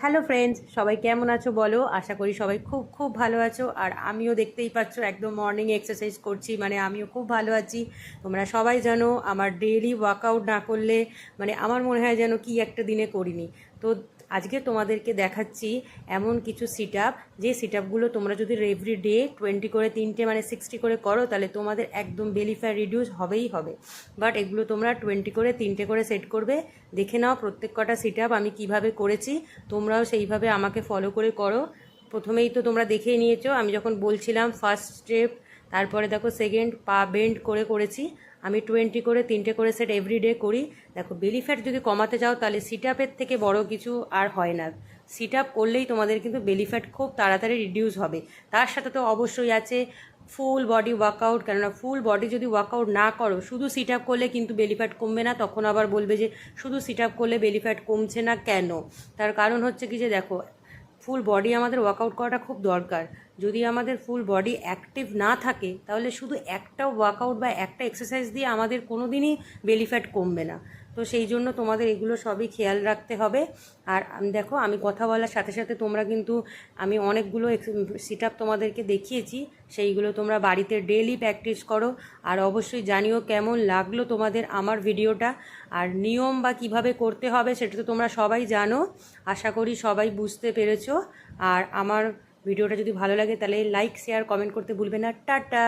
Hello friends, সবাই কেমন আছো বলো? আশা করি সবাই খুব খুব ভালো আছো। আর আমিও দেখতেই পাচ্ছ একদম মর্নিং এক্সারসাইজ করছি, মানে আমিও খুব ভালো আছি। তোমরা সবাই জানো আমার ডেইলি ওয়ার্কআউট না করলে মানে আমার মনে হয় যেন কি একটা দিনে করিনি। তো আজকে তোমাদেরকে দেখাচ্ছি এমন কিছু সিট আপ, যে সিট আপগুলো তোমরা যদি এভরি ডে 20 করে 3টে মানে 60 করে করো, তাহলে তোমাদের একদম বেলি ফ্যাট রিডিউস হবেই হবে। বাট এগুলো তোমরা 20 করে 3টে করে সেট করবে। দেখে নাও প্রত্যেক কটা সিট আপ আমি কিভাবে করেছি, তোমরাও সেইভাবে আমাকে ফলো করে করো। প্রথমেই তো তোমরা দেখেই নিয়েছো, আমি যখন বলছিলাম ফার্স্ট স্টেপ, তারপরে দেখো সেকেন্ড পা বেন্ড করে করেছি। আমি 20 করে 3টে করে সেট এভরিডে করি। দেখো বেলি ফ্যাট যদি কমাতে চাও তাহলে সিট আপের থেকে বড় কিছু আর হয় না। সিট আপ করলেই তোমাদের কিন্তু বেলি ফ্যাট খুব তাড়াতাড়ি রিডিউস হবে। তার সাথে তো অবশ্যই আছে ফুল বডি ওয়ার্কআউট, কেননা ফুল বডি যদি ওয়ার্কআউট না করো, শুধু সিট আপ করলে কিন্তু বেলি ফ্যাট কমবে না। তখন আবার বলবে যে শুধু সিট আপ করলে বেলি ফ্যাট কমছে না কেন? তার কারণ হচ্ছে কি যে দেখো, ফুল বডি আমাদের ওয়ার্কআউট করাটা খুব দরকার। যদি আমাদের ফুল বডি অ্যাক্টিভ না থাকে, তাহলে শুধু একটা ওয়ার্কআউট বা একটা এক্সারসাইজ দিয়ে আমাদের কোনো দিনই বেলি ফ্যাট কমবে না। তো সেই জন্য তোমাদের এগুলো সবই খেয়াল রাখতে হবে। আর দেখো, আমি কথা বলার সাথে সাথে তোমরা কিন্তু, আমি অনেকগুলো সিট আপ তোমাদেরকে দেখিয়েছি, সেইগুলো তোমরা বাড়িতে ডেইলি প্র্যাকটিস করো। আর অবশ্যই জানিও কেমন লাগলো তোমাদের আমার ভিডিওটা। আর নিয়ম বা কিভাবে করতে হবে সেটা তো তোমরা সবাই জানো, আশা করি সবাই বুঝতে পেরেছো। আর আমার ভিডিওটা যদি ভালো লাগে তাহলে লাইক শেয়ার কমেন্ট করতে ভুলবে না। টাটা।